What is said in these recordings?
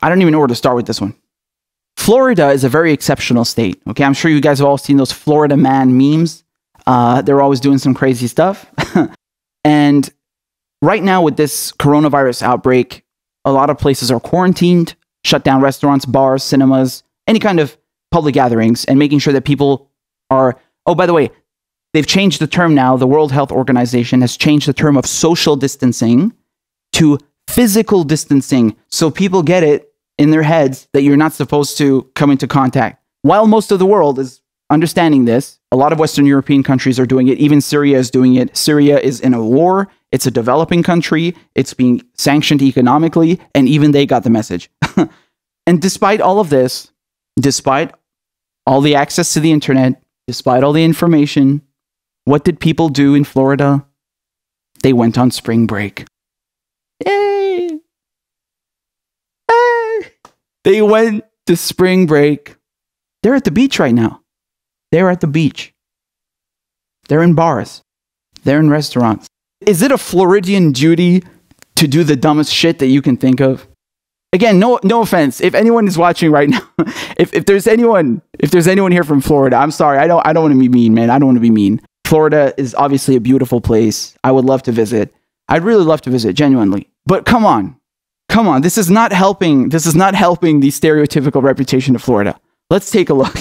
I don't even know where to start with this one. Florida is a very exceptional state. Okay, I'm sure you guys have all seen those Florida man memes. They're always doing some crazy stuff. And right now with this coronavirus outbreak, a lot of places are quarantined, shut down restaurants, bars, cinemas, any kind of public gatherings, and making sure that people are... Oh, by the way, they've changed the term now. The World Health Organization has changed the term of social distancing to physical distancing. So people get it in their heads that you're not supposed to come into contact. While most of the world is understanding this, a lot of Western European countries are doing it. Even Syria is doing it. Syria is in a war. It's a developing country. It's being sanctioned economically. And even they got the message. And despite all of this, despite all the access to the internet, despite all the information, what did people do in Florida? They went on spring break. Yay! Hey! They went to spring break. They're at the beach right now. They're at the beach. They're in bars. They're in restaurants. Is it a Floridian duty to do the dumbest shit that you can think of? Again, no offense. If anyone is watching right now, if there's anyone here from Florida, I'm sorry. I don't want to be mean, man. I don't want to be mean. Florida is obviously a beautiful place. I would love to visit. I'd really love to visit, genuinely. But come on. Come on. This is not helping. This is not helping the stereotypical reputation of Florida. Let's take a look.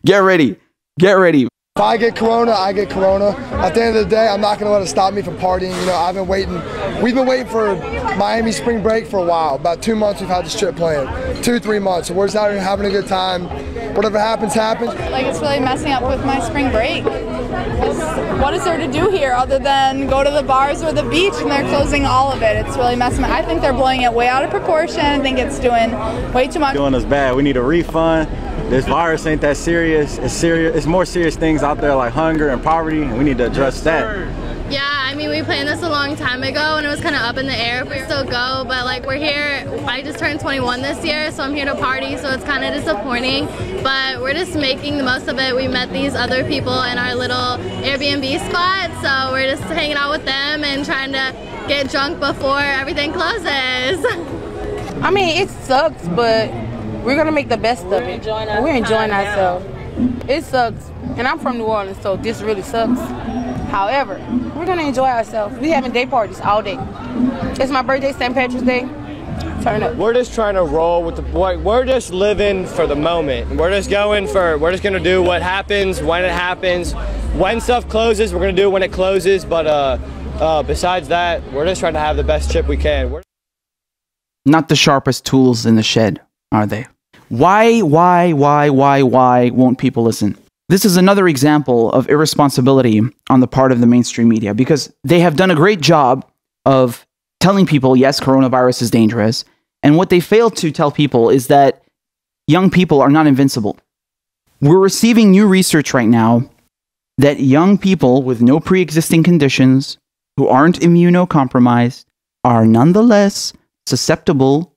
Get ready. Get ready. If I get corona, I get corona. At the end of the day, I'm not going to let it stop me from partying. You know, I've been waiting. We've been waiting for Miami spring break for a while. About 2 months we've had this trip planned. 2, 3 months. So we're just out here having a good time. Whatever happens, happens. Like, it's really messing up with my spring break. What is there to do here other than go to the bars or the beach, and they're closing all of it? It's really messing up. I think they're blowing it way out of proportion. I think it's doing way too much. Doing us bad. We need a refund. This virus ain't that serious. It's serious. It's more serious things out there like hunger and poverty, and we need to address that. Yeah, I mean, we planned this a long time ago, and it was kind of up in the air if we still go, but like we're here. I just turned 21 this year, so I'm here to party, so it's kind of disappointing, but we're just making the most of it. We met these other people in our little Airbnb spot, so we're just hanging out with them and trying to get drunk before everything closes. I mean, it sucks, but we're gonna make the best of it. We're enjoying ourselves. It sucks, and I'm from New Orleans, so this really sucks. However, we're gonna enjoy ourselves. We having day parties all day. It's my birthday, St. Patrick's Day. Turn up. We're just trying to roll with the. We're just living for the moment. We're just gonna do what happens when it happens. When stuff closes, we're gonna do it when it closes. But besides that, we're just trying to have the best trip we can. Not the sharpest tools in the shed, are they? Why won't people listen? This is another example of irresponsibility on the part of the mainstream media, because they have done a great job of telling people, yes, coronavirus is dangerous. And what they fail to tell people is that young people are not invincible. We're receiving new research right now that young people with no pre-existing conditions who aren't immunocompromised are nonetheless susceptible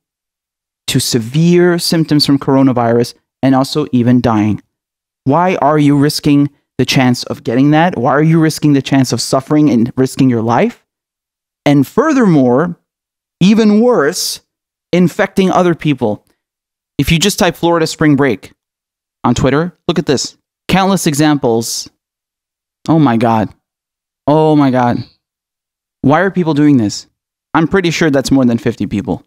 to severe symptoms from coronavirus and also even dying. Why are you risking the chance of getting that? Why are you risking the chance of suffering and risking your life? And furthermore, even worse, infecting other people. If you just type Florida spring break on Twitter, look at this. Countless examples. Oh my God. Oh my God. Why are people doing this? I'm pretty sure that's more than 50 people.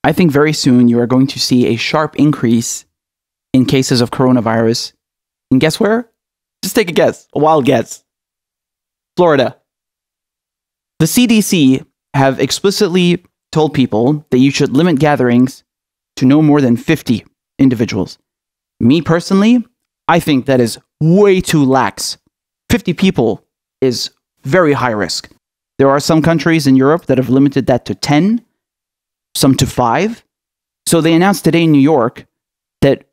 I think very soon you are going to see a sharp increase in cases of coronavirus. And guess where? Just take a guess, a wild guess. Florida. The CDC have explicitly told people that you should limit gatherings to no more than 50 individuals. Me personally, I think that is way too lax. 50 people is very high risk. There are some countries in Europe that have limited that to 10, some to 5. So they announced today in New York that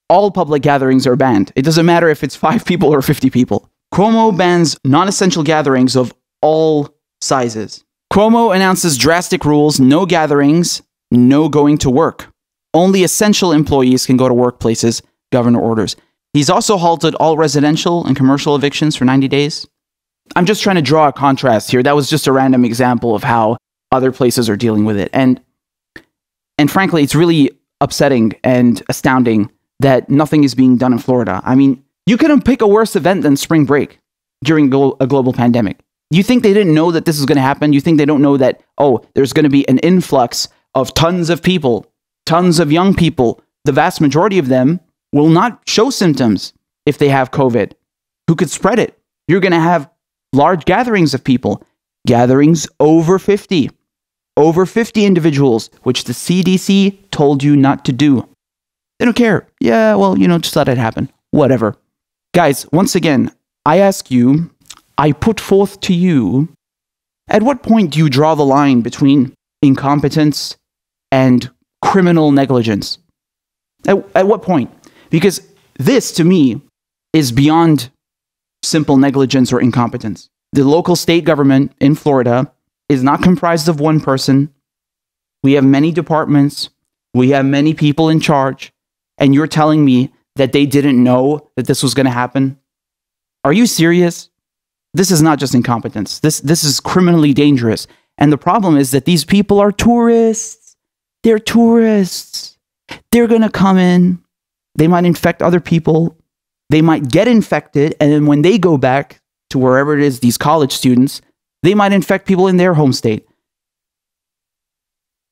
all public gatherings are banned. It doesn't matter if it's 5 people or 50 people. Cuomo bans non-essential gatherings of all sizes. Cuomo announces drastic rules: no gatherings, no going to work. Only essential employees can go to workplaces, governor orders. He's also halted all residential and commercial evictions for 90 days. I'm just trying to draw a contrast here. That was just a random example of how other places are dealing with it. And And frankly, it's really upsetting and astounding that nothing is being done in Florida. I mean, you couldn't pick a worse event than spring break during a global pandemic. You think they didn't know that this is going to happen? You think they don't know that, oh, there's going to be an influx of tons of people, tons of young people. The vast majority of them will not show symptoms if they have COVID. Who could spread it? You're going to have large gatherings of people, gatherings over 50 individuals, which the CDC told you not to do. They don't care. Yeah, well, just let it happen. Whatever. Guys, once again, I ask you, I put forth to you, at what point do you draw the line between incompetence and criminal negligence? At what point? Because this, to me, is beyond simple negligence or incompetence. The local state government in Florida is not comprised of one person. We have many departments. We have many people in charge. And you're telling me that they didn't know that this was going to happen? Are you serious? This is not just incompetence. This is criminally dangerous. And the problem is that these people are tourists. They're tourists. They're going to come in. They might infect other people. They might get infected. And then when they go back to wherever it is, these college students, they might infect people in their home state.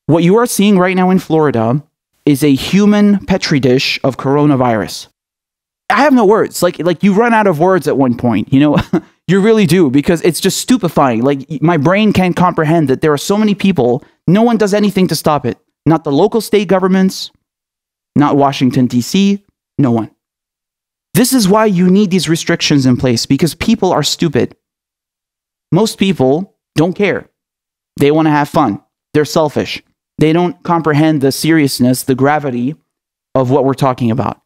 What you are seeing right now in Florida is a human petri dish of coronavirus. I have no words. Like you run out of words at one point, You really do, because it's just stupefying. Like, my brain can't comprehend that there are so many people. No one does anything to stop it. Not the local state governments, not Washington, D.C., no one. This is why you need these restrictions in place, because people are stupid. Most people don't care. They want to have fun. They're selfish. They don't comprehend the seriousness, the gravity of what we're talking about.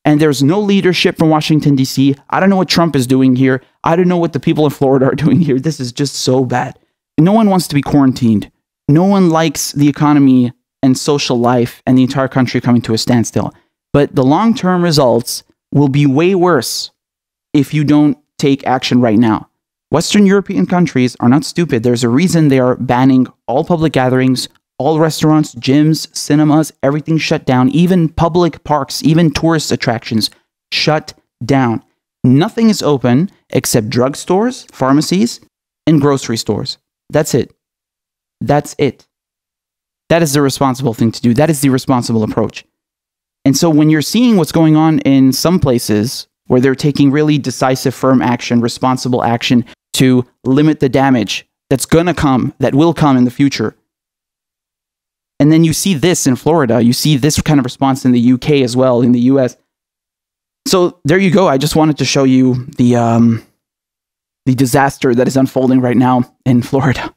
And there's no leadership from Washington, D.C. I don't know what Trump is doing here. I don't know what the people in Florida are doing here. This is just so bad. No one wants to be quarantined. No one likes the economy and social life and the entire country coming to a standstill. But the long-term results will be way worse if you don't take action right now. Western European countries are not stupid. There's a reason they are banning all public gatherings, all restaurants, gyms, cinemas, everything shut down, even public parks, even tourist attractions shut down. Nothing is open except drugstores, pharmacies, and grocery stores. That's it. That's it. That is the responsible thing to do. That is the responsible approach. And so when you're seeing what's going on in some places where they're taking really decisive, firm action, responsible action to limit the damage that's going to come, that will come in the future, and then you see this in Florida, you see this kind of response in the UK as well, in the US. So there you go. I just wanted to show you the disaster that is unfolding right now in Florida.